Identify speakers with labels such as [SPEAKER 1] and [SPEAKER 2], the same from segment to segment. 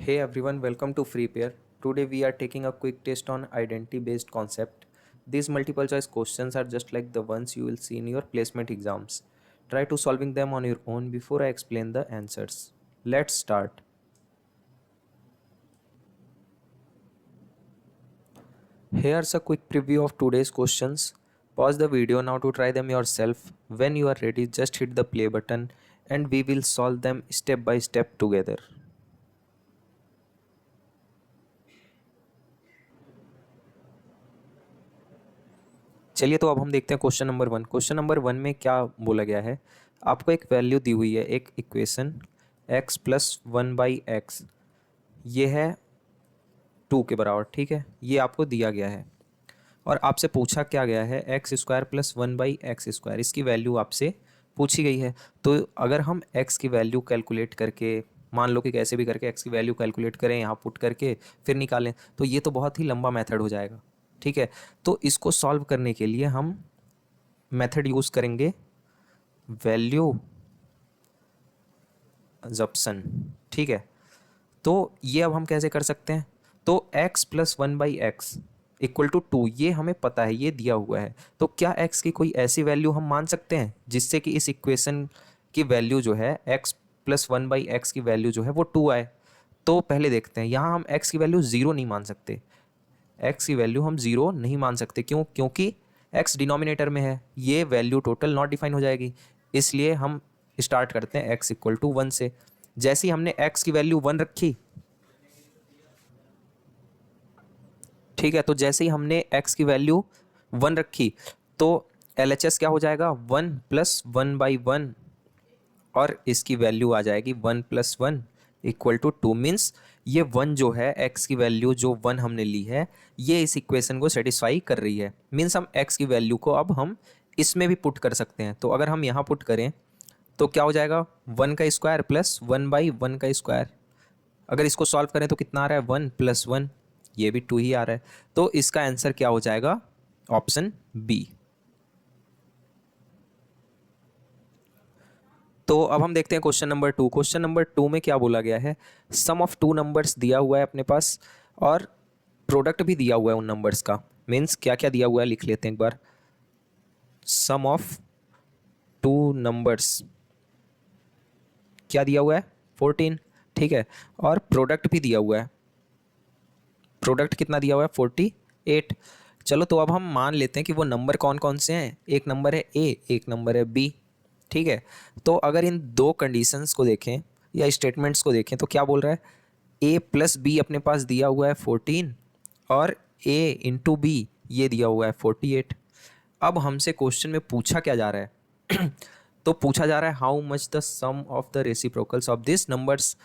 [SPEAKER 1] Hey everyone, welcome to FreePair. Today we are taking a quick test on identity based concept. These multiple choice questions are just like the ones you will see in your placement exams. Try to solving them on your own before I explain the answers. Let's start. Here's a quick preview of today's questions. Pause the video now to try them yourself. When you are ready, just hit the play button and we will solve them step by step together. चलिए तो अब हम देखते हैं question number one. Question number one में क्या बोला गया है, आपको एक वैल्यू दी हुई है, एक equation x plus one by x, ये है टू के बराबर। ठीक है, ये आपको दिया गया है और आपसे पूछा क्या गया है, x square plus one by x square, इसकी वैल्यू आपसे पूछी गई है। तो अगर हम x की वैल्यू कैलकुलेट करके, मान लो कि कैसे भी करके x की वैल्यू कैलकुलेट करें, यहाँ पुट करके फिर निकालें, तो ये तो बहुत ही लंबा मेथड हो जाएगा। ठीक है, तो इसको सॉल्व करने के लिए हम मेथड यूज़ करेंगे वैल्यू अजप्शन। ठीक है, तो ये अब हम कैसे कर सकते हैं, तो x plus one by x equal to two, ये हमें पता है, ये दिया हुआ है। तो क्या x की कोई ऐसी वैल्यू हम मान सकते हैं जिससे कि इस इक्वेशन की वैल्यू जो है, x plus one by x की वैल्यू जो है वो टू आए। तो पहले देखते हैं, यहाँ हम x की वैल्यू ज़ीरो नहीं मान सकते। x की वैल्यू हम ज़ीरो नहीं मान सकते, क्यों? क्योंकि x डिनोमिनेटर में है, ये वैल्यू टोटल नॉट डिफाइन हो जाएगी। इसलिए हम स्टार्ट करते हैं x इक्वल टू वन से। जैसे ही हमने x की वैल्यू वन रखी, ठीक है, तो जैसे ही हमने x की वैल्यू वन रखी तो LHS क्या हो जाएगा, one plus one by one, और इसकी वैल्यू आ जाएगी one plus one equal to two. Means ये वन जो है, x की वैल्यू जो वन हमने ली है, ये इस इक्वेशन को सेटिस्फाई कर रही है। मीन्स हम x की वैल्यू को अब हम इसमें भी पुट कर सकते हैं। तो अगर हम यहाँ पुट करें तो क्या हो जाएगा, वन का square plus one by one का स्क्वायर। अगर इसको सॉल्व करें तो कितना आ रहा है, वन प्लस वन, ये भी टू ही आ रहा है। तो इसका आंसर क्या हो जाएगा, ऑप्शन बी। तो अब हम देखते हैं question number two. Question number two में क्या बोला गया है, सम ऑफ टू नंबर्स दिया हुआ है अपने पास और प्रोडक्ट भी दिया हुआ है उन नंबर्स का। मीन्स क्या क्या दिया हुआ है लिख लेते हैं एक बार। सम ऑफ टू नंबर्स क्या दिया हुआ है, 14। ठीक है, और प्रोडक्ट भी दिया हुआ है। प्रोडक्ट कितना दिया हुआ है, 48। चलो तो अब हम मान लेते हैं कि वो नंबर कौन कौन से हैं। एक नंबर है ए, एक नंबर है बी। ठीक है, तो अगर इन दो कंडीशंस को देखें या स्टेटमेंट्स को देखें तो क्या बोल रहा है, ए प्लस बी अपने पास दिया हुआ है 14 और ए इंटू बी ये दिया हुआ है 48। अब हमसे क्वेश्चन में पूछा क्या जा रहा है तो पूछा जा रहा है how much the sum of the reciprocals of this numbers.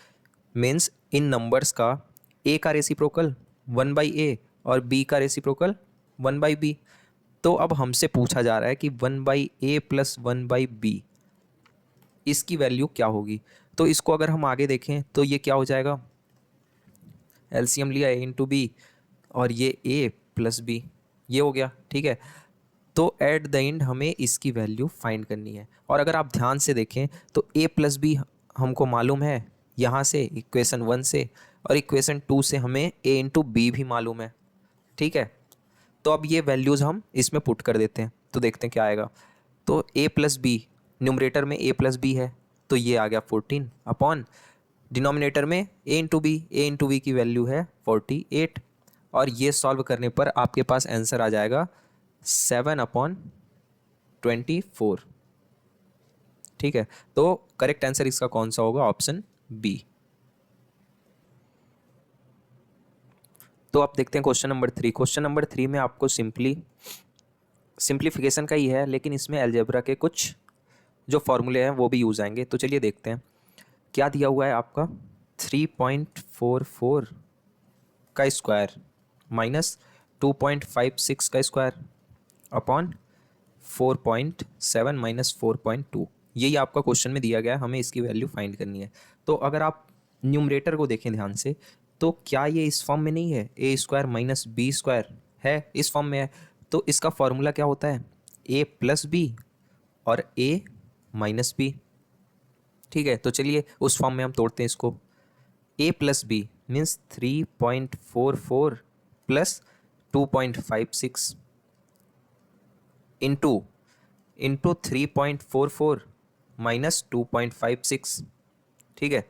[SPEAKER 1] Means इन नंबर्स का ए का रेसिप्रोकल वन बाई ए और बी का रेसिप्रोकल वन बाई बी। तो अब हमसे पूछा जा रहा है कि one by a plus one by b, इसकी वैल्यू क्या होगी। तो इसको अगर हम आगे देखें तो ये क्या हो जाएगा, एलसीएम लिया ए इंटू बी और ये ए प्लस बी, ये हो गया। ठीक है, तो एट द एंड हमें इसकी वैल्यू फाइंड करनी है। और अगर आप ध्यान से देखें तो ए प्लस बी हमको मालूम है यहाँ से इक्वेशन वन से, और इक्वेशन टू से हमें ए इंटू बी भी मालूम है। ठीक है, तो अब ये वैल्यूज़ हम इसमें पुट कर देते हैं तो देखते हैं क्या आएगा। तो ए प्लस बी, न्यूमरेटर में ए प्लस बी है तो ये आ गया 14 अपॉन डिनोमिनेटर में ए इंटू बी की वैल्यू है 48, और ये सॉल्व करने पर आपके पास आंसर आ जाएगा 7/24। ठीक है, तो करेक्ट आंसर इसका कौन सा होगा, ऑप्शन बी। तो आप देखते हैं question number three. Question number three में आपको सिंप्लीफिकेशन का ही है, लेकिन इसमें अलजेब्रा के कुछ जो फॉर्मूले हैं वो भी यूज़ आएंगे। तो चलिए देखते हैं क्या दिया हुआ है आपका, 3.44 का स्क्वायर माइनस 2.56 का स्क्वायर अपॉन 4.7 माइनस 4.2, यही आपका क्वेश्चन में दिया गया है, हमें इसकी वैल्यू फाइंड करनी है। तो अगर आप न्यूमरेटर को देखें ध्यान से तो क्या ये इस फॉर्म में नहीं है, ए स्क्वायर माइनस बी स्क्वायर है, इस फॉर्म में है। तो इसका फॉर्मूला क्या होता है, ए प्लस बी और ए माइनस बी। ठीक है, तो चलिए उस फॉर्म में हम तोड़ते हैं इसको। A plus b means 3.44 plus 2.56 into 3.44 minus 2.56। ठीक है,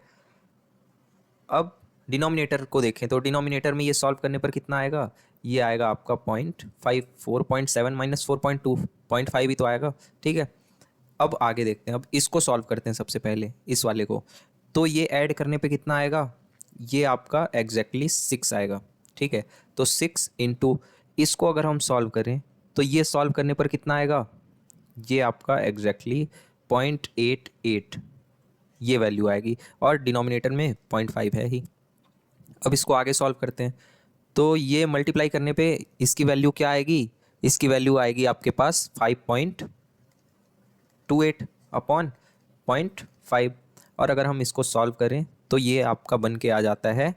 [SPEAKER 1] अब डिनोमिनेटर को देखें तो डिनोमिनेटर में ये सॉल्व करने पर कितना आएगा, ये आएगा आपका 0.5, 4.7 माइनस 4.2, 0.5 ही तो आएगा। ठीक है, अब आगे देखते हैं, अब इसको सॉल्व करते हैं सबसे पहले इस वाले को। तो ये ऐड करने पे कितना आएगा, ये आपका एग्जैक्टली 6 आएगा। ठीक है, तो 6 इंटू इसको अगर हम सॉल्व करें तो ये सॉल्व करने पर कितना आएगा, ये आपका एग्जैक्टली 0.88 ये वैल्यू आएगी, और डिनोमिनेटर में 0.5 है ही। अब इसको आगे सॉल्व करते हैं, तो ये मल्टीप्लाई करने पे इसकी वैल्यू क्या आएगी, इसकी वैल्यू आएगी आपके पास 5.28 अपॉन 0.5। और अगर हम इसको सॉल्व करें तो ये आपका बन के आ जाता है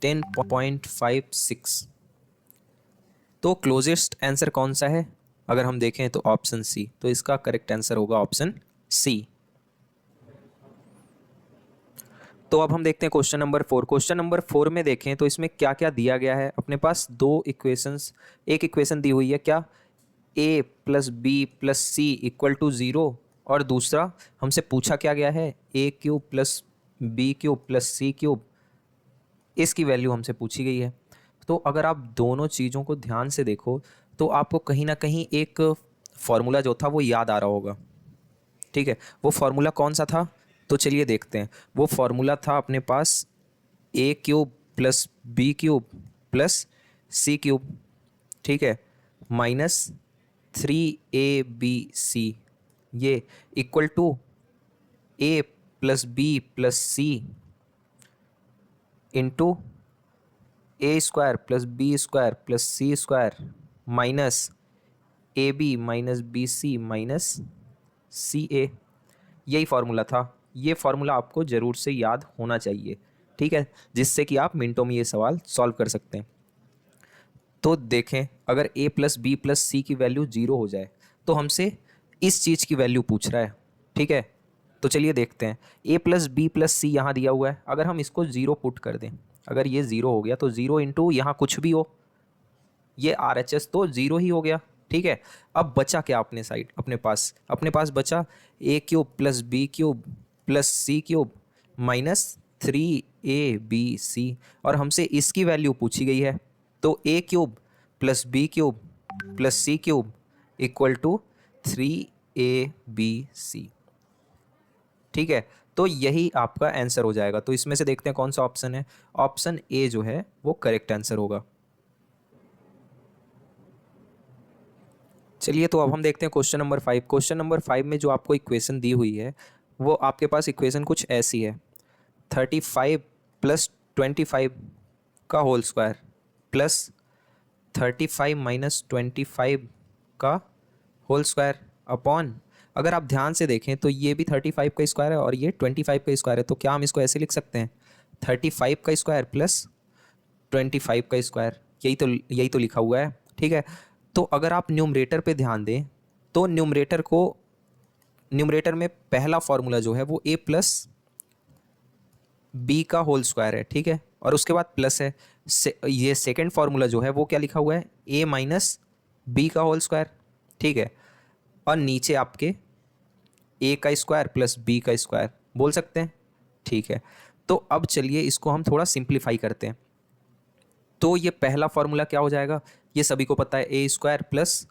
[SPEAKER 1] 10.56। तो क्लोजेस्ट आंसर कौन सा है, अगर हम देखें तो ऑप्शन सी। तो इसका करेक्ट आंसर होगा ऑप्शन सी। तो अब हम देखते हैं क्वेश्चन नंबर 4। क्वेश्चन नंबर 4 में देखें तो इसमें क्या क्या दिया गया है। अपने पास दो इक्वेशंस, एक इक्वेशन दी हुई है क्या, a plus b plus c equal to 0, और दूसरा हमसे पूछा क्या गया है, a cube plus b cube plus c cube, इसकी वैल्यू हमसे पूछी गई है। तो अगर आप दोनों चीज़ों को ध्यान से देखो तो आपको कहीं ना कहीं एक फॉर्मूला जो था वो याद आ रहा होगा। ठीक है, वो फॉर्मूला कौन सा था, तो चलिए देखते हैं। वो फॉर्मूला था अपने पास a cube plus b cube plus c cube. ठीक है, माइनस 3abc, ये equal to a plus b plus c into a square plus b square plus c square minus a b minus b c minus c a. यही formula था। ये formula आपको ज़रूर से याद होना चाहिए। ठीक है, जिससे कि आप मिनटों में ये सवाल सॉल्व कर सकते हैं। तो देखें, अगर a प्लस बी प्लस सी की वैल्यू 0 हो जाए तो हमसे इस चीज़ की वैल्यू पूछ रहा है। ठीक है, तो चलिए देखते हैं। a प्लस बी प्लस सी यहाँ दिया हुआ है, अगर हम इसको 0 पुट कर दें, अगर ये 0 हो गया तो 0 इंटू यहाँ कुछ भी हो, ये RHS तो 0 ही हो गया। ठीक है, अब बचा क्या अपने साइड, अपने पास बचा a cube plus b cube plus c cube minus 3abc, और हमसे इसकी वैल्यू पूछी गई है। तो a cube plus b cube plus c cube equal to 3abc। ठीक है, तो यही आपका आंसर हो जाएगा। तो इसमें से देखते हैं कौन सा ऑप्शन है। ऑप्शन ए जो है वो करेक्ट आंसर होगा। चलिए, तो अब हम देखते हैं क्वेश्चन नंबर 5। क्वेश्चन नंबर 5 में जो आपको इक्वेशन दी हुई है वो आपके पास इक्वेशन कुछ ऐसी है, 35 प्लस 25 का होल स्क्वायर प्लस 35 माइनस 25 का होल स्क्वायर अपॉन, अगर आप ध्यान से देखें तो ये भी 35 का स्क्वायर है और ये 25 का स्क्वायर है। तो क्या हम इसको ऐसे लिख सकते हैं, 35 का स्क्वायर प्लस 25 का स्क्वायर, यही तो लिखा हुआ है। ठीक है, तो अगर आप न्यूमरेटर पे ध्यान दें तो न्यूमरेटर में पहला फॉर्मूला जो है वो a प्लस बी का होल स्क्वायर है। ठीक है, और उसके बाद प्लस है ये सेकंड फार्मूला जो है वो क्या लिखा हुआ है, a माइनस बी का होल स्क्वायर। ठीक है, और नीचे आपके a का स्क्वायर प्लस b का स्क्वायर बोल सकते हैं। ठीक है, तो अब चलिए इसको हम थोड़ा सिंप्लीफाई करते हैं। तो ये पहला फार्मूला क्या हो जाएगा, ये सभी को पता है, a square plus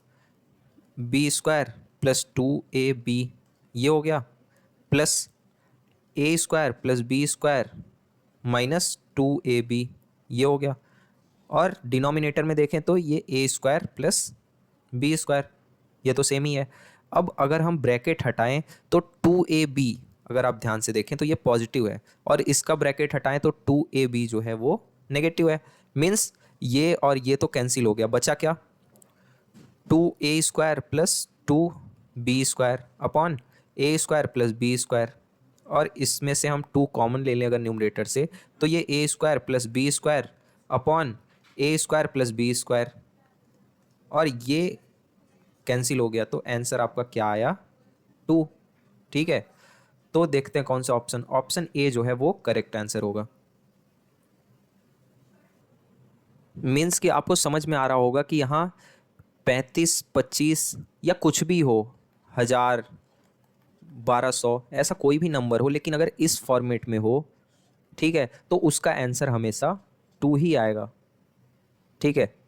[SPEAKER 1] b square plus 2ab, ये हो गया, plus a square plus b square minus 2ab, ये हो गया। और डिनोमिनेटर में देखें तो ये a square plus b square, ये तो सेम ही है। अब अगर हम ब्रैकेट हटाएं तो 2ab, अगर आप ध्यान से देखें तो ये पॉजिटिव है, और इसका ब्रैकेट हटाएं तो 2ab जो है वो नेगेटिव है। मीन्स ये और ये तो कैंसिल हो गया, बचा क्या, 2a square plus 2b square upon a square plus b square, और इसमें से हम 2 कॉमन ले लें अगर न्यूमरेटर से, तो ये a square plus b square upon a square plus b square, और ये कैंसिल हो गया। तो आंसर आपका क्या आया, 2। ठीक है, तो देखते हैं कौन सा ऑप्शन, ऑप्शन ए जो है वो करेक्ट आंसर होगा। मीन्स कि आपको समझ में आ रहा होगा कि यहाँ 35, 25 या कुछ भी हो, 1000, 1200, ऐसा कोई भी नंबर हो, लेकिन अगर इस फॉर्मेट में हो, ठीक है, तो उसका आंसर हमेशा 2 ही आएगा। ठीक है।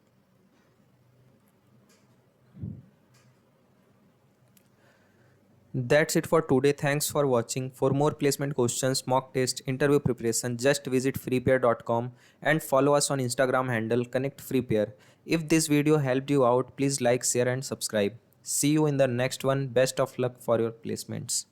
[SPEAKER 1] That's it for today. Thanks for watching. For more placement questions, mock test, interview preparation, just visit freepair.com and follow us on Instagram handle Connect Freepair. If this video helped you out, please like, share and subscribe. See you in the next one. Best of luck for your placements.